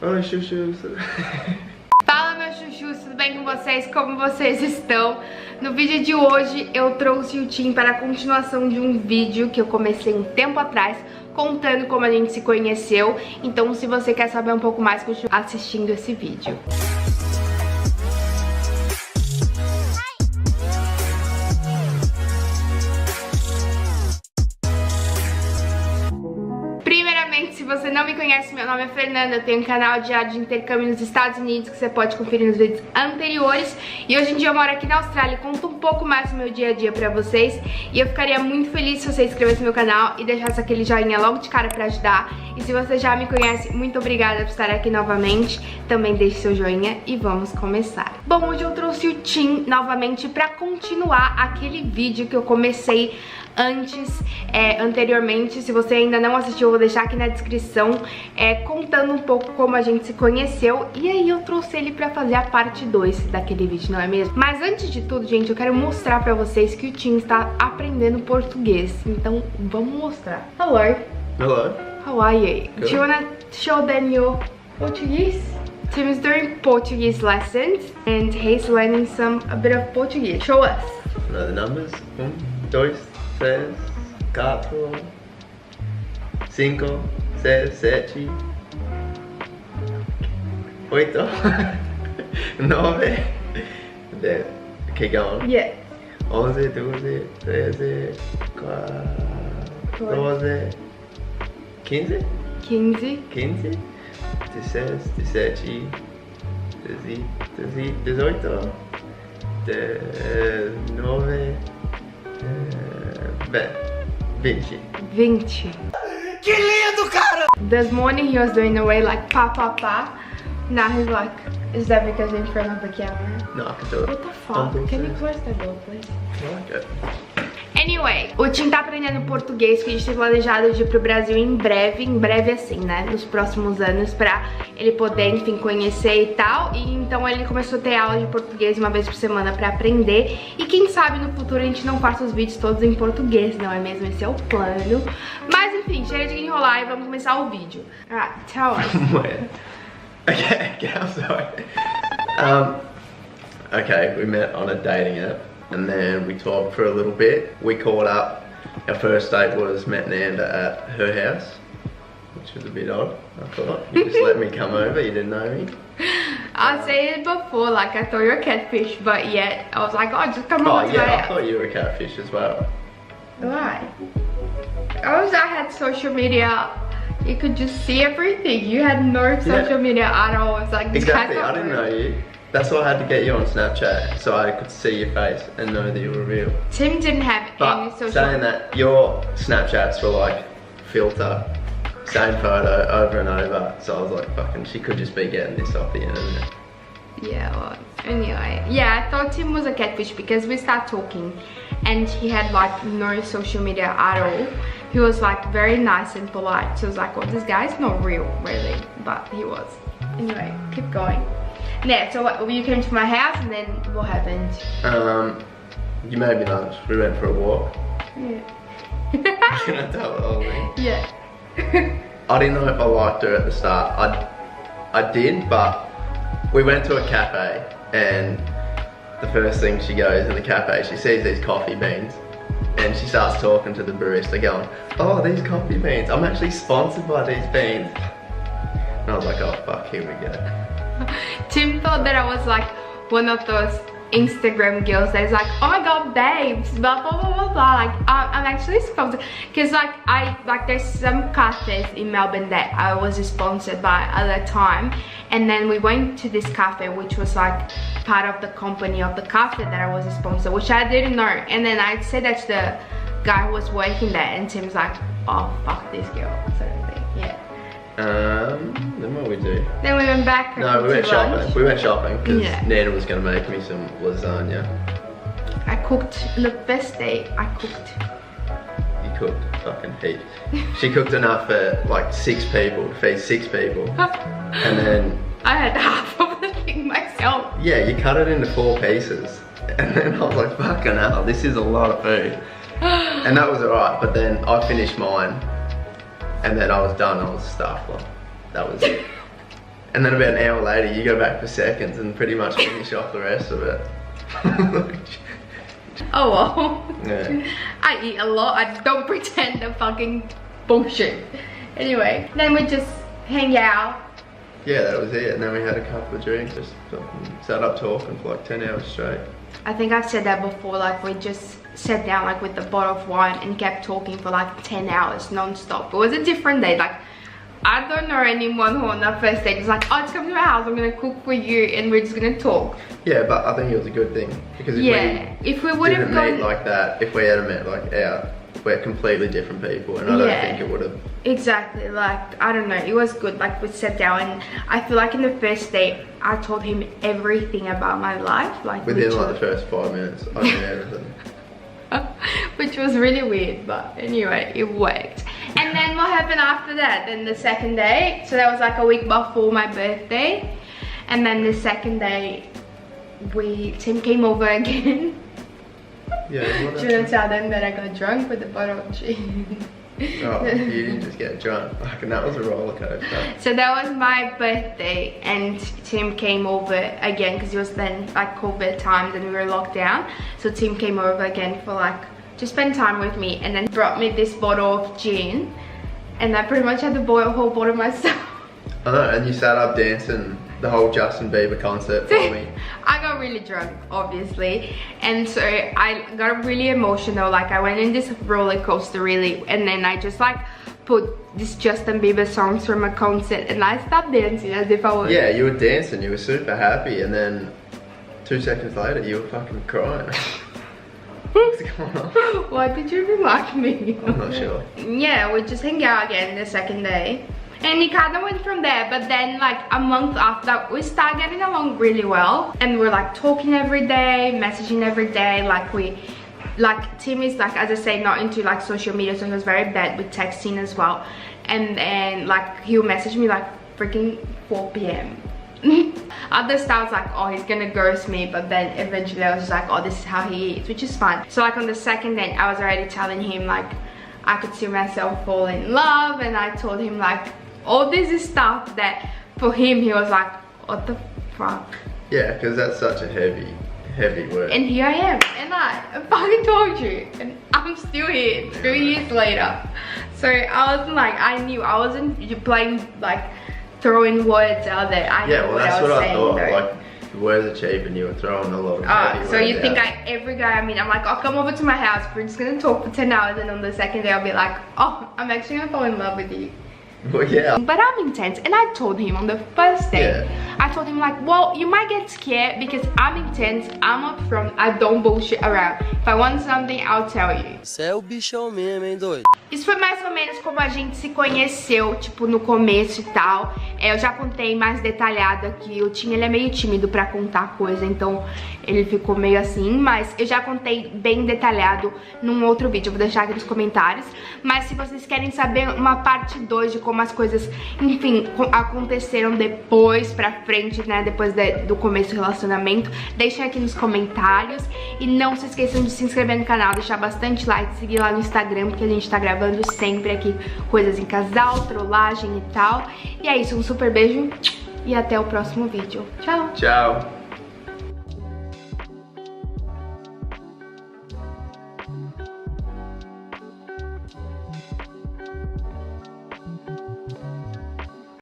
Oi, xuxus. Fala, meus xuxus, tudo bem com vocês? Como vocês estão? No vídeo de hoje eu trouxe o Tim para a continuação de um vídeo que eu comecei um tempo atrás, contando como a gente se conheceu. Então, se você quer saber um pouco mais, continue assistindo esse vídeo. Se você não me conhece, meu nome é Fernanda, eu tenho um canal diário de intercâmbio nos Estados Unidos que você pode conferir nos vídeos anteriores. E hoje em dia eu moro aqui na Austrália e conto um pouco mais do meu dia a dia pra vocês. E eu ficaria muito feliz se você inscrevesse no meu canal e deixasse aquele joinha logo de cara pra ajudar. E se você já me conhece, muito obrigada por estar aqui novamente. Também deixe seu joinha e vamos começar. Bom, hoje eu trouxe o Tim novamente pra continuar aquele vídeo que eu comecei anteriormente. Se você ainda não assistiu, eu vou deixar aqui na descrição, contando um pouco como a gente se conheceu. E aí eu trouxe ele pra fazer a parte 2 daquele vídeo, não é mesmo? Mas antes de tudo, gente, eu quero mostrar pra vocês que o Tim está aprendendo português. Então, vamos mostrar. Hello. Hello. How are you? Good. Do you wanna show them your Portuguese? Tim is doing Portuguese lessons and he's learning a bit of Portuguese. Show us. Know the numbers? 1, 2, 3, 4, 5, 6, 7, 8, 9, 10. Keep going. Yeah. 11, 12, 13, 14, 15, 15. 16, 17, 18, 19, 20. 20. Que lindo, cara! This morning he was doing away like pa pa pa. Now he's like, is that because in front of the camera? No, I can do it. What the fuck? Can you close the door, please? I like it. Anyway, o Tim tá aprendendo português, que a gente tem planejado de ir pro Brasil em breve assim, né? Nos próximos anos, pra ele poder, enfim, conhecer e tal. E então ele começou a ter aula de português uma vez por semana pra aprender. E quem sabe no futuro a gente não faça os vídeos todos em português, não é mesmo? Esse é o plano. Mas enfim, chega de enrolar e vamos começar o vídeo. Ah, tell us. Okay, I'm sorry. Okay, we met on a dating app. And then we talked for a little bit. We caught up. Our first date was met Nanda at her house, which was a bit odd, I thought. You just let me come over, you didn't know me. I said it before, like I thought you were a catfish, but yet I was like, oh, just come over to my I house. thought you were a catfish as well. Why? I had social media. You could just see everything. You had no social media at all. It was like exactly, I didn't know you. That's why I had to get you on Snapchat, so I could see your face and know that you were real. Tim didn't have any social media. Saying that, your Snapchats were like filter, same photo over and over. So I was like, fucking, she could just be getting this off the internet. Yeah, well, anyway. Yeah, I thought Tim was a catfish because we started talking and he had like no social media at all. He was like very nice and polite. So I was like, well, this guy's not real, really. But he was. Anyway, keep going. Yeah, so you came to my house and then what happened? You made me lunch. We went for a walk. Yeah. Can I tell the whole thing? Yeah. I didn't know if I liked her at the start. I did, but we went to a cafe and the first thing she goes in the cafe, she sees these coffee beans and she starts talking to the barista going, oh, these coffee beans, I'm actually sponsored by these beans. And I was like, oh fuck, here we go. Tim thought that I was like one of those Instagram girls that is like, oh my god, babes, blah blah blah blah blah. Like I'm actually sponsored because like there's some cafes in Melbourne that I was sponsored by at that time, and then we went to this cafe which was like part of the company of the cafe that I was sponsored, which I didn't know. And then I said that to the guy who was working there, and Tim's like, oh fuck this girl, sort of thing. Yeah. Then what we do? Then we went back. No, we went shopping. Lunch. We went shopping because Yeah. Nana was going to make me some lasagna. I cooked the best day I cooked. You cooked fucking heaps. She cooked enough for like 6 people, to feed 6 people. And then... I had half of the thing myself. Yeah, you cut it into 4 pieces. And then I was like, fucking hell, this is a lot of food. And that was alright, but then I finished mine. And then I was done, I was stuffed. Like, that was it. And then about an hour later, you go back for seconds and pretty much finish off the rest of it. Oh well. Yeah. I eat a lot. I don't pretend the fucking bullshit. Anyway, then we just hang out. Yeah, that was it. And then we had a couple of drinks, just fucking sat up talking for like 10 hours straight. I think I've said that before, like we just sat down like with a bottle of wine and kept talking for like 10 hours non-stop. It was a different day. Like, I don't know anyone who on that first date is like, oh, just come to my house, I'm gonna cook for you and we're just gonna talk. Yeah, but I think it was a good thing. Because if we would have meet like that, if we had met like out, we're completely different people, and I don't think it would have. Exactly, like, I don't know, it was good. Like, we sat down and I feel like in the first date, I told him everything about my life. Like, within like the first 5 minutes, I knew everything. Which was really weird, but anyway, it worked. And then what happened after that? Then the second day, so that was like a week before my birthday. And then the second day, Tim came over again. Yeah, do you want to tell them that I got drunk with a bottle of gin? Oh, you didn't just get drunk. Fucking, that was a roller coaster. So that was my birthday, and Tim came over again because it was then like COVID times and we were locked down. So Tim came over again for like to spend time with me, and then brought me this bottle of gin, and I pretty much had the whole bottle myself. I know, and you sat up dancing the whole Justin Bieber concert for me. I got really drunk, obviously, and so I got really emotional. Like, I went in this roller coaster really, and then I just like put this Justin Bieber songs from a concert and I stopped dancing as if I was... Yeah, you were dancing, you were super happy, and then 2 seconds later you were fucking crying. What's going on? Why did you remind me? I'm not sure. Yeah, we just hang out again the second day. And it kind of went from there, but then like a month after, we started getting along really well. And we're like talking every day, messaging every day. Like Tim is like, as I say, not into like social media, so he was very bad with texting as well. And then like he'll message me like freaking 4 p.m. At the start I was like, oh, he's gonna ghost me, but then eventually I was just like, oh, this is how he is, which is fun. So like on the second day, I was already telling him like I could see myself fall in love, and I told him like all this is stuff that for him he was like, what the fuck? Yeah, because that's such a heavy word. And here I am, and I fucking told you, and I'm still here 3 years later. So I wasn't like, I knew I wasn't playing like throwing words out there. I know what I was saying. Thought. Like, the words are cheap and you were throwing a lot of heavy so you words think out. every guy I meet, I'm like, oh, come over to my house, we're just gonna talk for 10 hours, and on the second day I'll be like, oh, I'm actually gonna fall in love with you. Well, yeah. But I'm intense, and I told him on the first day, I told him like, well, you might get scared because I'm intense, I'm upfront, I don't bullshit around. If I want something, I'll tell you. Você é o bichão mesmo, hein, doido? Isso foi mais ou menos como a gente se conheceu, tipo, no começo e tal. Eu já contei mais detalhado aqui. O Tim, ele é meio tímido pra contar coisa, então ele ficou meio assim. Mas eu já contei bem detalhado num outro vídeo, eu vou deixar aqui nos comentários. Mas se vocês querem saber uma parte 2 de como as coisas, enfim, aconteceram depois pra frente, né, depois do começo do relacionamento, deixem aqui nos comentários. E não se esqueçam de se inscrever no canal, deixar bastante like, seguir lá no Instagram, porque a gente tá gravando sempre aqui coisas em casal, trollagem e tal. E é isso, um super beijo e até o próximo vídeo. Tchau! Tchau!